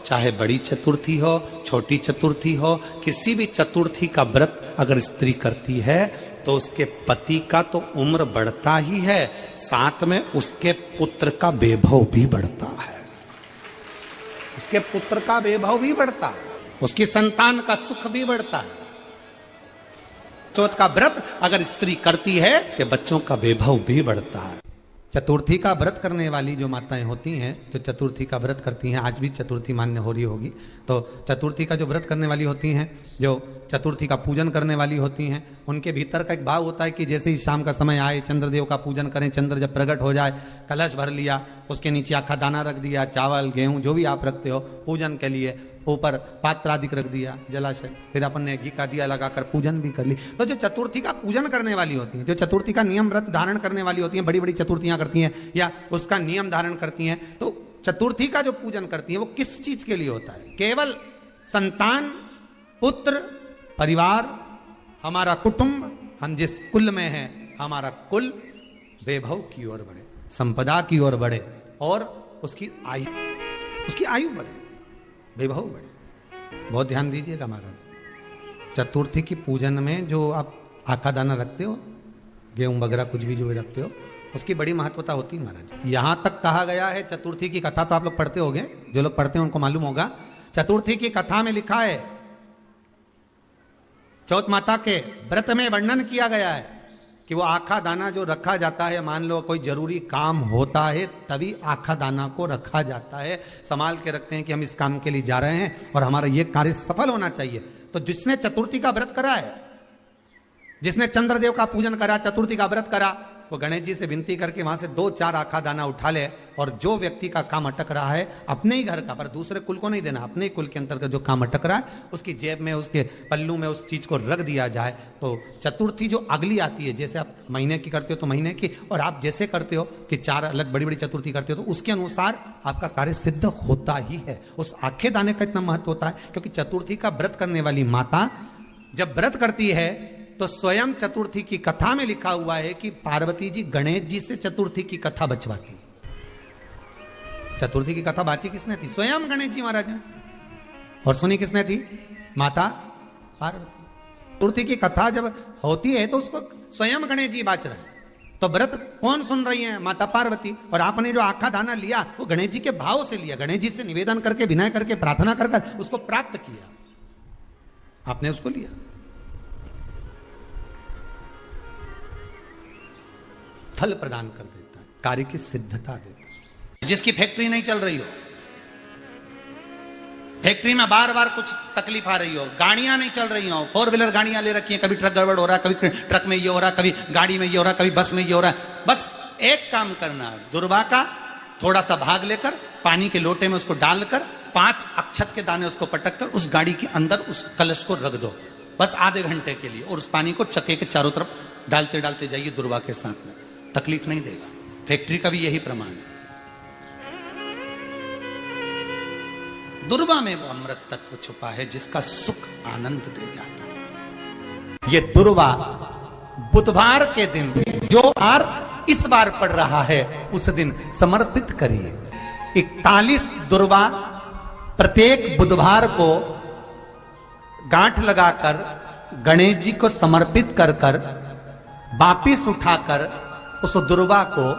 चाहे बड़ी चतुर्थी हो, छोटी चतुर्थी हो, किसी भी चतुर्थी का व्रत अगर स्त्री करती है तो उसके पति का तो उम्र बढ़ता ही है, साथ में उसके पुत्र का वैभव भी बढ़ता है। उसके पुत्र का वैभव भी बढ़ता है, उसकी संतान का सुख भी बढ़ता है। चौथ का व्रत अगर स्त्री करती है तो बच्चों का वैभव भी बढ़ता है। चतुर्थी का व्रत करने वाली जो माताएं होती हैं, जो चतुर्थी का व्रत करती हैं, आज भी चतुर्थी मान्य हो रही होगी, तो चतुर्थी का जो व्रत करने वाली होती हैं, जो चतुर्थी का पूजन करने वाली होती हैं, उनके भीतर का एक भाव होता है कि जैसे ही शाम का समय आए चंद्रदेव का पूजन करें, चंद्र जब प्रकट हो जाए, कलश भर लिया, उसके नीचे आखा दाना रख दिया, चावल गेहूं जो भी आप रखते हो पूजन के लिए, ऊपर पात्र आदि रख दिया जलाशय, फिर अपन ने घी का दिया लगाकर पूजन भी कर ली। तो जो चतुर्थी का पूजन करने वाली होती हैं, जो चतुर्थी का नियम व्रत धारण करने वाली होती हैं, बड़ी बड़ी चतुर्थियां करती हैं या उसका नियम धारण करती हैं, तो चतुर्थी का जो पूजन करती हैं वो किस चीज के लिए होता है? केवल संतान, पुत्र, परिवार, हमारा कुटुंब, हम जिस कुल में हैं, हमारा कुल वैभव की ओर बढ़े, संपदा की ओर बढ़े और उसकी आयु बढ़े, वैभव बढ़े। बहुत ध्यान दीजिएगा महाराज, चतुर्थी की पूजन में जो आप आखा दाना रखते हो, गेहूं वगैरह कुछ भी जो भी रखते हो, उसकी बड़ी महत्वता होती है महाराज। यहां तक कहा गया है, चतुर्थी की कथा तो आप लोग पढ़ते होंगे, जो लोग पढ़ते हैं उनको मालूम होगा, चतुर्थी की कथा में लिखा है, चौथ माता के व्रत में वर्णन किया गया है कि वो आखा दाना जो रखा जाता है, मान लो कोई जरूरी काम होता है तभी आखा दाना को रखा जाता है, संभाल के रखते हैं कि हम इस काम के लिए जा रहे हैं और हमारा ये कार्य सफल होना चाहिए। तो जिसने चतुर्थी का व्रत करा है, जिसने चंद्रदेव का पूजन करा, चतुर्थी का व्रत करा, वो गणेश जी से विनती करके वहां से 2-4 आखा दाना उठा ले और जो व्यक्ति का काम अटक रहा है अपने ही घर का, पर दूसरे कुल को नहीं देना, अपने ही कुल के अंतर्गत जो काम अटक रहा है उसकी जेब में, उसके पल्लू में उस चीज को रख दिया जाए। तो चतुर्थी जो अगली आती है, जैसे आप महीने की करते हो तो महीने की, और आप जैसे करते हो कि 4 अलग बड़ी बड़ी चतुर्थी करते हो तो उसके अनुसार आपका कार्य सिद्ध होता ही है। उस आखे दाने का इतना महत्व होता है क्योंकि चतुर्थी का व्रत करने वाली माता जब व्रत करती है तो स्वयं चतुर्थी की कथा में लिखा हुआ है कि पार्वती जी गणेश जी से चतुर्थी की कथा बचवाती। चतुर्थी की कथा बाची किसने थी? स्वयं गणेश जी महाराज ने। और सुनी किसने थी? माता पार्वती। चतुर्थी की कथा जब होती है तो उसको स्वयं गणेश जी बाच रहे हैं, तो व्रत कौन सुन रही है? माता पार्वती। और आपने जो आखा दाना लिया वो गणेश जी के भाव से लिया, गणेश जी से निवेदन करके, विनय करके, प्रार्थना कर उसको प्राप्त किया, आपने उसको लिया। फल प्रदान कर देता है, कार्य की सिद्धता देता है। जिसकी फैक्ट्री नहीं चल रही हो, फैक्ट्री में बार बार कुछ तकलीफ आ रही हो, गाड़ियां नहीं चल रही हो, 4 व्हीलर गाड़ियां ले रखी हैं, कभी ट्रक गड़बड़ हो रहा है, कभी ट्रक में ये हो रहा है, कभी गाड़ी में ये हो रहा है, कभी बस में ये हो रहा है, बस एक काम करना, दुर्वा का थोड़ा सा भाग लेकर पानी के लोटे में उसको डालकर 5 अक्षत के दाने उसको पटक कर उस गाड़ी के अंदर उस कलश को रख दो, बस आधे घंटे के लिए, और उस पानी को चक्के के चारों तरफ डालते डालते जाइए दुर्वा के साथ में, तकलीफ नहीं देगा। फैक्ट्री का भी यही प्रमाण है। दुर्वा में वो अमृत तत्व छुपा है जिसका सुख आनंद दे जाता है। ये दुर्वा बुधवार के दिन जो बार इस बार पड़ रहा है उस दिन समर्पित करिए। 41 दुर्वा प्रत्येक बुधवार को गांठ लगाकर गणेश जी को समर्पित कर कर वापिस उठाकर उस दुर्वा को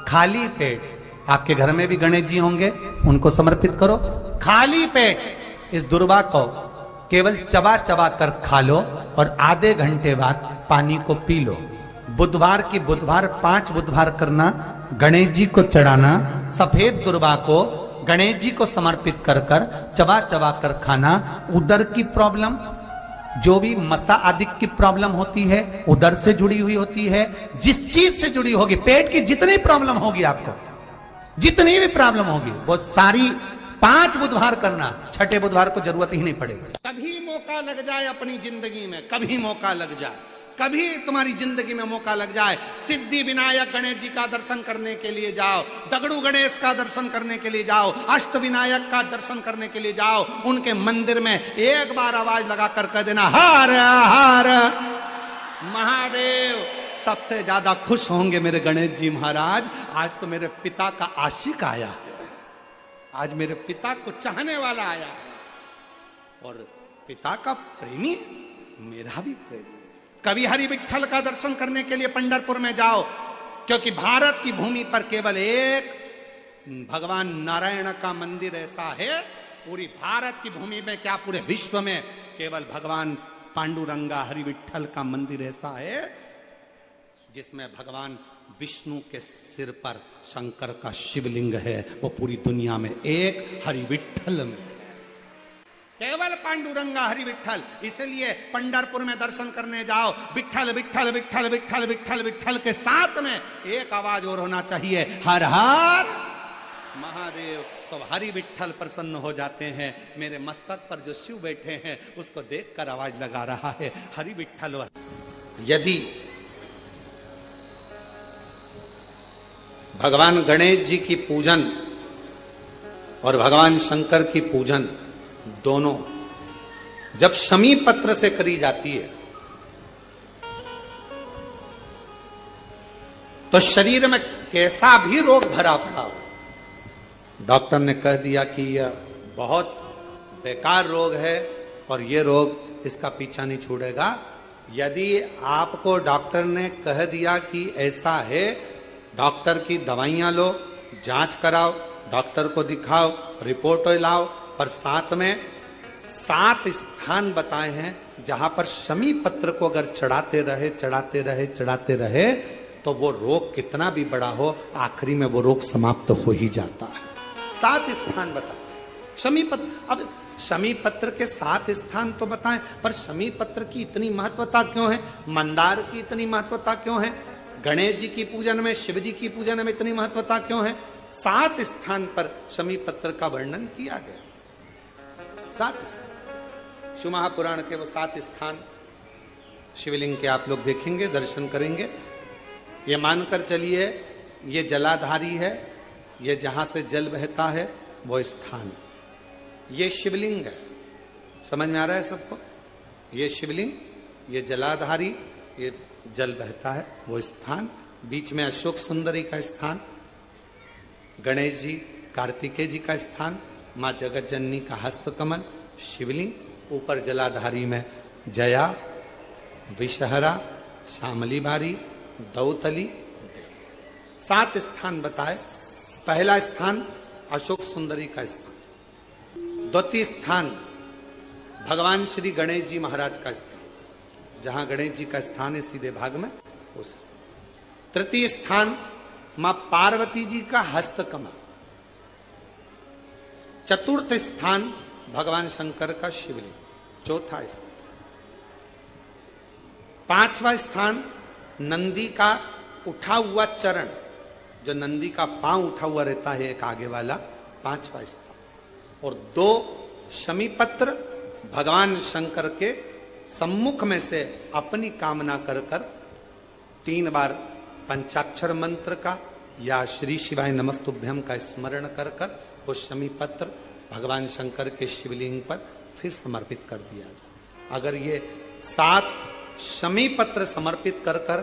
खाली पेट, आपके घर में भी गणेश जी होंगे, उनको समर्पित करो, खाली पेट इस दुर्वा को केवल चबा चबा कर खा लो और आधे घंटे बाद पानी को पी लो। बुधवार की बुधवार 5 बुधवार करना, गणेश जी को चढ़ाना, सफेद दुर्वा को गणेश जी को समर्पित कर कर चबा चबा कर खाना। उदर की प्रॉब्लम, जो भी मसा आदि की प्रॉब्लम होती है उदर से जुड़ी हुई होती है, जिस चीज से जुड़ी होगी, पेट की जितनी प्रॉब्लम होगी, आपको जितनी भी प्रॉब्लम होगी वो सारी 5 बुधवार करना, 6ठे बुधवार को जरूरत ही नहीं पड़ेगी। कभी मौका लग जाए अपनी जिंदगी में, कभी मौका लग जाए, कभी तुम्हारी जिंदगी में मौका लग जाए, सिद्धि विनायक गणेश जी का दर्शन करने के लिए जाओ, दगड़ू गणेश का दर्शन करने के लिए जाओ, अष्ट विनायक का दर्शन करने के लिए जाओ, उनके मंदिर में एक बार आवाज लगा कर कह देना हर हर महादेव। सबसे ज्यादा खुश होंगे मेरे गणेश जी महाराज, आज तो मेरे पिता का आशिक आया है, आज मेरे पिता को चाहने वाला आया है, और पिता का प्रेमी मेरा भी प्रेमी। कभी हरि विठ्ठल का दर्शन करने के लिए पंढरपुर में जाओ, क्योंकि भारत की भूमि पर केवल एक भगवान नारायण का मंदिर ऐसा है, पूरी भारत की भूमि में क्या पूरे विश्व में केवल भगवान पांडुरंगा हरि विठ्ठल का मंदिर ऐसा है जिसमें भगवान विष्णु के सिर पर शंकर का शिवलिंग है। वो पूरी दुनिया में एक हरि विठ्ठल में, केवल पांडुरंगा हरि विठ्ठल। इसलिए पंढरपुर में दर्शन करने जाओ, विठ्ठल विठ्ठल विठ्ठल विठ्ठल विठ्ठल विठ्ठल के साथ में एक आवाज और होना चाहिए, हर हर महादेव। तो हरि विठ्ठल प्रसन्न हो जाते हैं। मेरे मस्तक पर जो शिव बैठे हैं उसको देखकर आवाज लगा रहा है, हरि विठ्ठल। यदि भगवान गणेश जी की पूजन और भगवान शंकर की पूजन दोनों जब शमी पत्र से करी जाती है तो शरीर में कैसा भी रोग भरा पड़ा हो, डॉक्टर ने कह दिया कि यह बहुत बेकार रोग है और यह रोग इसका पीछा नहीं छोड़ेगा। यदि आपको डॉक्टर ने कह दिया कि ऐसा है, डॉक्टर की दवाइयां लो, जांच कराओ, डॉक्टर को दिखाओ, रिपोर्ट लाओ, पर साथ में 7 स्थान बताए हैं जहां पर शमी पत्र को अगर चढ़ाते रहे तो वो रोग कितना भी बड़ा हो, आखिरी में वो रोग समाप्त हो ही जाता है। 7 स्थान बताए शमी पत्र। अब शमी पत्र के 7 स्थान तो बताएं, पर शमी पत्र की इतनी महत्वता क्यों है, मंदार की इतनी महत्वता क्यों है, गणेश जी की पूजन में, शिव जी की पूजन में इतनी महत्वता क्यों है? 7 स्थान पर शमी पत्र का वर्णन किया गया। 7 स्थान शिव महापुराण के वो 7 स्थान शिवलिंग के आप लोग देखेंगे, दर्शन करेंगे। ये मानकर चलिए ये जलाधारी है, ये जहां से जल बहता है वो स्थान, ये शिवलिंग है। समझ में आ रहा है सबको? ये शिवलिंग, ये जलाधारी, ये जल बहता है वो स्थान, बीच में अशोक सुंदरी का स्थान, गणेश जी कार्तिकेय जी का स्थान, मां जगत जननी का हस्त कमल, शिवलिंग, ऊपर जलाधारी में जया, विषहरा, श्यामली बारी, दौतली। 7 स्थान बताए। पहला स्थान अशोक सुंदरी का स्थान, द्वितीय स्थान भगवान श्री गणेश जी महाराज का स्थान, जहां गणेश जी का स्थान है सीधे भाग में उस। तृतीय स्थान मां पार्वती जी का हस्त कमल। चतुर्थ स्थान भगवान शंकर का शिवलिंग। चौथा स्थान। 5वां स्थान नंदी का उठा हुआ चरण, जो नंदी का पांव उठा हुआ रहता है एक आगे वाला, 5वां स्थान। और 2 शमी पत्र भगवान शंकर के सम्मुख में से अपनी कामना कर 3 बार पंचाक्षर मंत्र का या श्री शिवाय नमस्तुभ्यम का स्मरण कर वो शमी पत्र भगवान शंकर के शिवलिंग पर फिर समर्पित कर दिया जाए। अगर ये 7 शमी पत्र समर्पित कर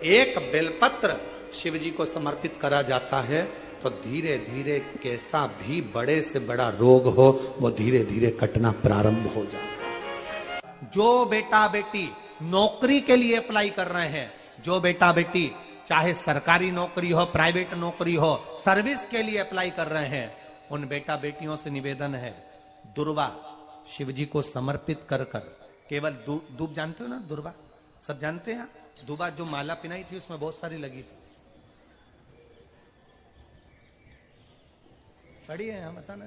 एक बेलपत्र शिव जी को समर्पित करा जाता है तो धीरे धीरे कैसा भी बड़े से बड़ा रोग हो वो धीरे धीरे कटना प्रारंभ हो जाता है। जो बेटा बेटी नौकरी के लिए अप्लाई कर रहे हैं, जो बेटा बेटी चाहे सरकारी नौकरी हो, प्राइवेट नौकरी हो, सर्विस के लिए अप्लाई कर रहे हैं, उन बेटा बेटियों से निवेदन है, दुर्वा शिव जी को समर्पित कर केवल दूब जानते हो ना, दुर्वा सब जानते हैं। दुबा जो माला पिनाई थी उसमें बहुत सारी लगी थी, पड़ी है यहाँ, बताना।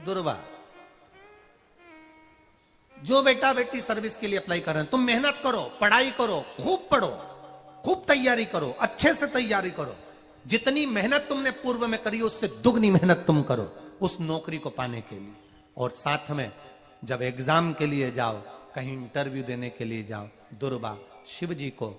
दुर्वा जो बेटा बेटी सर्विस के लिए अप्लाई कर रहे हैं, तुम मेहनत करो, पढ़ाई करो, खूब पढ़ो, खूब तैयारी करो, अच्छे से तैयारी करो। जितनी मेहनत तुमने पूर्व में करी उससे दुगनी मेहनत तुम करो उस नौकरी को पाने के लिए। और साथ में जब एग्जाम के लिए जाओ, कहीं इंटरव्यू देने के लिए जाओ, दुर्वा शिव जी को,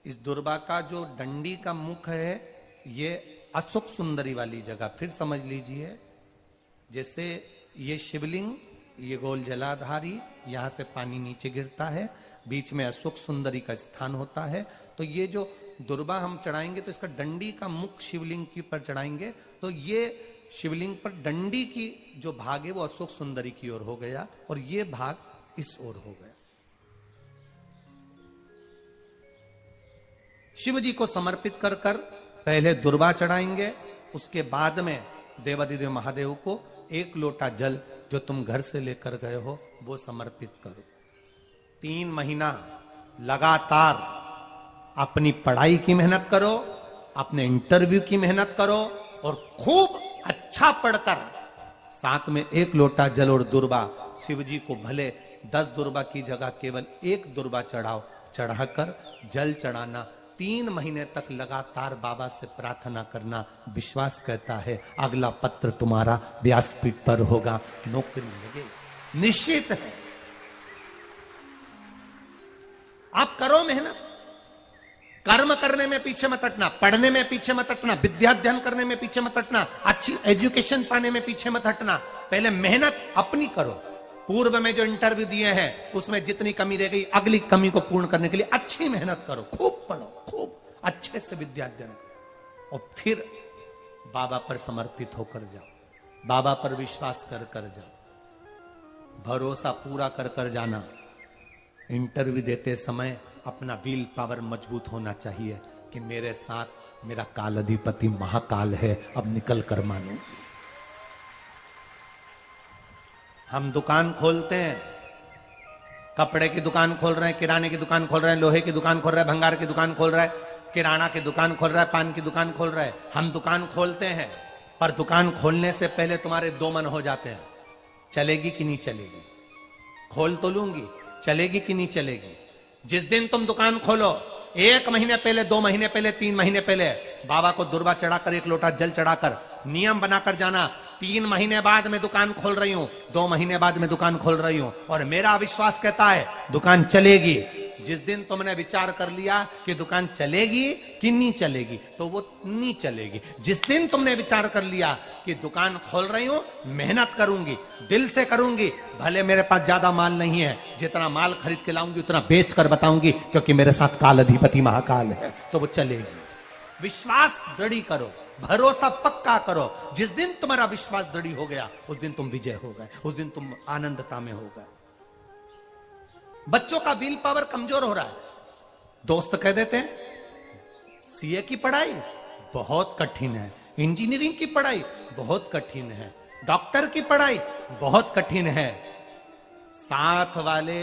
इस दुर्वा का जो डंडी का मुख है ये अशोक सुंदरी वाली जगह, फिर समझ लीजिए जैसे ये शिवलिंग ये गोल जलाधारी, यहां से पानी नीचे गिरता है, बीच में अशोक सुंदरी का स्थान होता है। तो ये जो दुर्बा हम चढ़ाएंगे तो इसका डंडी का मुख शिवलिंग की पर चढ़ाएंगे, तो ये शिवलिंग पर डंडी की जो भाग है वो अशोक सुंदरी की ओर हो गया और ये भाग इस ओर हो गया। शिव जी को समर्पित कर कर पहले दुर्बा चढ़ाएंगे, उसके बाद में देवादिदेव महादेव को एक लोटा जल जो तुम घर से लेकर गए हो वो समर्पित करो। 3 महीना लगातार अपनी पढ़ाई की मेहनत करो, अपने इंटरव्यू की मेहनत करो और खूब अच्छा पढ़कर साथ में 1 लोटा जल और दुर्बा, शिव जी को भले 10 दुर्बा की जगह केवल 1 दुर्बा चढ़ाओ, चढ़ाकर जल चढ़ाना। 3 महीने तक लगातार बाबा से प्रार्थना करना। विश्वास कहता है अगला पत्र तुम्हारा व्यासपीठ पर होगा, नौकरी लगेगी, निश्चित है। आप करो मेहनत, कर्म करने में पीछे मत हटना, पढ़ने में पीछे मत हटना, विद्या अध्ययन करने में पीछे मत हटना, अच्छी एजुकेशन पाने में पीछे मत हटना। पहले मेहनत अपनी करो। पूर्व में जो इंटरव्यू दिए हैं उसमें जितनी कमी रह गई, अगली कमी को पूर्ण करने के लिए अच्छी मेहनत करो, खूब पढ़ो, खूब अच्छे से विद्या अध्ययन करो और फिर बाबा पर समर्पित होकर जाओ, बाबा पर विश्वास कर कर जाओ, भरोसा पूरा कर कर जाना। इंटरव्यू देते समय अपना विल पावर मजबूत होना चाहिए कि मेरे साथ मेरा काल अधिपति महाकाल है, अब निकल कर मानो। हम दुकान खोलते हैं, कपड़े की दुकान खोल रहे हैं, किराने की दुकान खोल रहे हैं, लोहे की दुकान खोल रहे हैं, भंगार की दुकान खोल रहे हैं, किराना की दुकान खोल रहा है, पान की दुकान खोल रहा है। हम दुकान खोलते हैं, पर दुकान खोलने से पहले तुम्हारे 2 मन हो जाते हैं, चलेगी कि नहीं चलेगी। खोल तो लूंगी, चलेगी कि नहीं चलेगी। जिस दिन तुम दुकान खोलो 1 महीने पहले, 2 महीने पहले, 3 महीने पहले बाबा को दुर्बा चढ़ाकर 1 लोटा जल चढ़ाकर नियम बनाकर जाना, 3 महीने बाद में दुकान खोल रही हूं, 2 महीने बाद में दुकान खोल रही हूं और मेरा विश्वास कहता है दुकान चलेगी। जिस दिन तुमने विचार कर लिया कि दुकान चलेगी कि नहीं चलेगी, तो वो नहीं चलेगी। जिस दिन तुमने विचार कर लिया कि दुकान खोल रही हूं, मेहनत करूंगी, दिल से करूंगी, भले मेरे पास ज्यादा माल नहीं है, जितना माल खरीद के लाऊंगी उतना बेच कर बताऊंगी क्योंकि मेरे साथ काल अधिपति महाकाल है, तो वो चलेगी। विश्वास दृढ़ करो, भरोसा पक्का करो। जिस दिन तुम्हारा विश्वास दृढ़ हो गया उस दिन तुम विजय हो गए, उस दिन तुम आनंदता में हो गए। बच्चों का विल पावर कमजोर हो रहा है, दोस्त कह देते हैं सीए की पढ़ाई बहुत कठिन है, इंजीनियरिंग की पढ़ाई बहुत कठिन है, डॉक्टर की पढ़ाई बहुत कठिन है। साथ वाले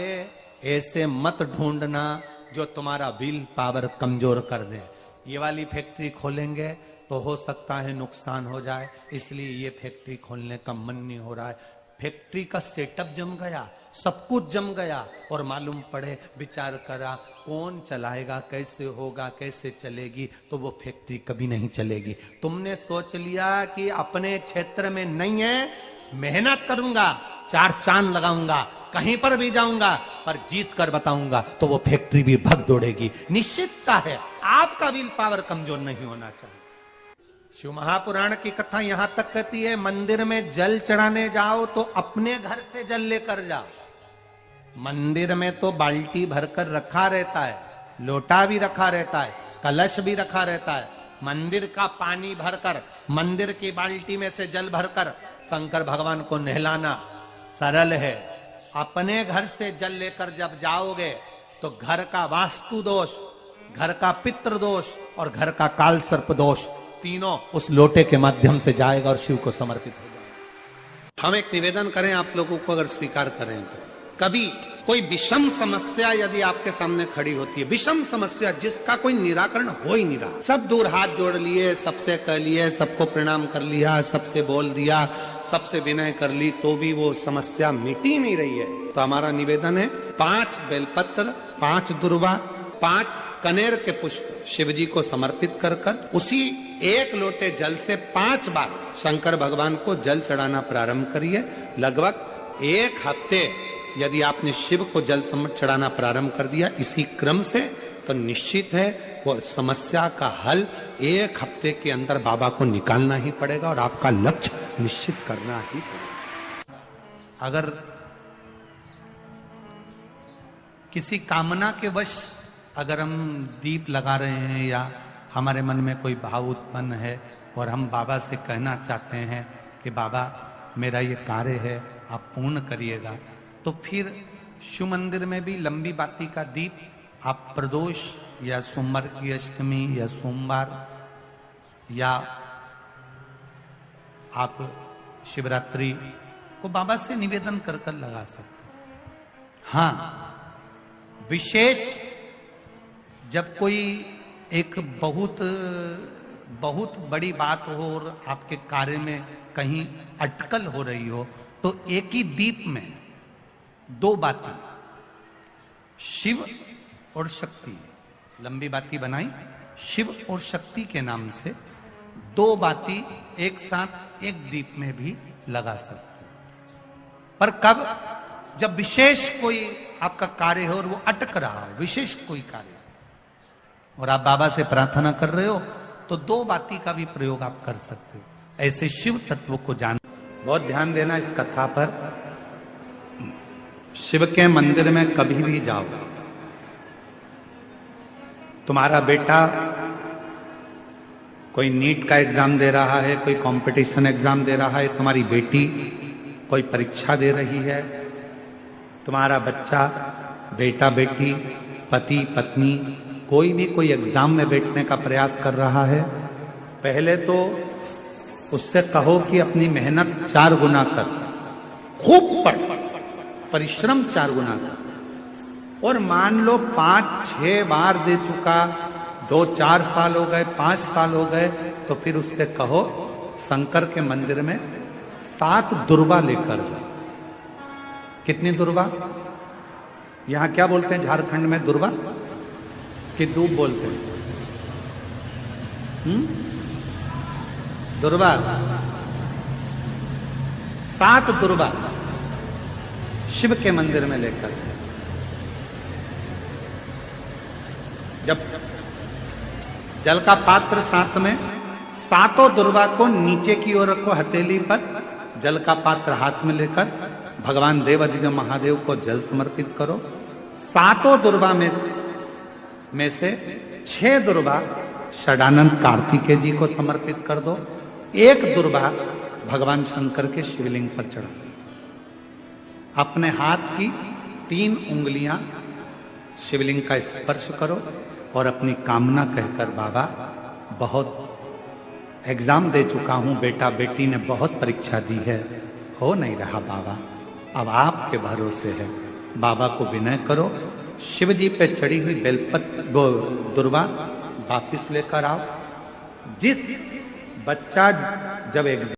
ऐसे मत ढूंढना जो तुम्हारा विल पावर कमजोर कर दे। ये वाली फैक्ट्री खोलेंगे तो हो सकता है नुकसान हो जाए, इसलिए ये फैक्ट्री खोलने का मन नहीं हो रहा है। फैक्ट्री का सेटअप जम गया, सब कुछ जम गया और मालूम पड़े, विचार करा कौन चलाएगा, कैसे होगा, कैसे चलेगी, तो वो फैक्ट्री कभी नहीं चलेगी। तुमने सोच लिया कि अपने क्षेत्र में नहीं है, मेहनत करूंगा, 4 चांद लगाऊंगा, कहीं पर भी जाऊंगा, पर जीत कर बताऊंगा, तो वो फैक्ट्री भी भग दौड़ेगी। निश्चितता है, आपका विल पावर कमजोर नहीं होना चाहिए। शिव महापुराण की कथा यहां तक कहती है मंदिर में जल चढ़ाने जाओ तो अपने घर से जल लेकर जाओ। मंदिर में तो बाल्टी भरकर रखा रहता है, लोटा भी रखा रहता है, कलश भी रखा रहता है। मंदिर का पानी भरकर, मंदिर की बाल्टी में से जल भरकर शंकर भगवान को नहलाना सरल है। अपने घर से जल लेकर जब जाओगे तो घर का वास्तु दोष, घर का पितृ दोष और घर का काल सर्प दोष तीनों उस लोटे के माध्यम से जाएगा और शिव को समर्पित हो जाएगा। हम एक निवेदन करें आप लोगों को, अगर स्वीकार करें तो कभी कोई विषम समस्या यदि आपके सामने खड़ी होती है, विषम समस्या जिसका कोई निराकरण हो ही नहीं रहा, सब दूर हाथ जोड़ लिए, सबसे कह लिए, सबको प्रणाम कर लिया, सबसे बोल दिया, सबसे विनय कर ली, तो भी वो समस्या मिटी नहीं रही है, तो हमारा निवेदन है 5 बेलपत्र, 5 दुर्वा, 5 कनेर के पुष्प शिव जी को समर्पित कर कर उसी 1 लोटे जल से 5 बार शंकर भगवान को जल चढ़ाना प्रारंभ करिए। लगभग 1 हफ्ते यदि आपने शिव को जल चढ़ाना प्रारंभ कर दिया इसी क्रम से, तो निश्चित है वो समस्या का हल 1 हफ्ते के अंदर बाबा को निकालना ही पड़ेगा और आपका लक्ष्य निश्चित करना ही पड़ेगा। अगर किसी कामना के वश अगर हम दीप लगा रहे हैं या हमारे मन में कोई भाव उत्पन्न है और हम बाबा से कहना चाहते हैं कि बाबा मेरा ये कार्य है आप पूर्ण करिएगा, तो फिर शिव मंदिर में भी लंबी बाती का दीप आप प्रदोष या सोमवार की अष्टमी या सोमवार या आप शिवरात्रि को बाबा से निवेदन कर कर लगा सकते हैं। हाँ, विशेष जब कोई एक बहुत बड़ी बात हो और आपके कार्य में कहीं अटकल हो रही हो, तो एक ही दीप में दो बाती, शिव और शक्ति, लंबी बाती बनाई शिव और शक्ति के नाम से, दो बाती एक साथ एक दीप में भी लगा सकते। पर कब? जब विशेष कोई आपका कार्य हो और वो अटक रहा हो, विशेष कोई कार्य, और आप बाबा से प्रार्थना कर रहे हो, तो दो बाती का भी प्रयोग आप कर सकते हो। ऐसे शिव तत्व को जान, बहुत ध्यान देना इस कथा पर। शिव के मंदिर में कभी भी जाओ, तुम्हारा बेटा कोई नीट का एग्जाम दे रहा है, कोई कंपटीशन एग्जाम दे रहा है, तुम्हारी बेटी कोई परीक्षा दे रही है, तुम्हारा बच्चा, बेटा बेटी, पति पत्नी, कोई भी कोई एग्जाम में बैठने का प्रयास कर रहा है, पहले तो उससे कहो कि अपनी मेहनत 4 गुना कर, खूब पढ़, परिश्रम 4 गुना कर। और मान लो 5-6 बार दे चुका, 2-4 साल हो गए, 5 साल हो गए, तो फिर उससे कहो शंकर के मंदिर में 7 दुर्वा लेकर जाओ। कितनी दुर्वा? यहां क्या बोलते हैं झारखंड में? दुर्वा कि दूब बोलते हैं? दुर्वा, 7 दुर्वा शिव के मंदिर में लेकर, जब जल का पात्र साथ में, 7 दुर्वा को नीचे की ओर रखो, हथेली पर जल का पात्र हाथ में लेकर भगवान देवादिदेव महादेव को जल समर्पित करो। 7 दुर्वा में से 6 दुर्वा षडानंद कार्तिकेय जी को समर्पित कर दो, 1 दुर्वा भगवान शंकर के शिवलिंग पर चढ़ा। अपने हाथ की 3 उंगलियां शिवलिंग का स्पर्श करो और अपनी कामना कहकर, बाबा बहुत एग्जाम दे चुका हूं, बेटा बेटी ने बहुत परीक्षा दी है, हो नहीं रहा बाबा, अब आपके भरोसे है। बाबा को विनय करो, शिव जी पे चढ़ी हुई बेलपत्र दुर्वा वापिस लेकर आओ। जिस बच्चा जब एग्जाम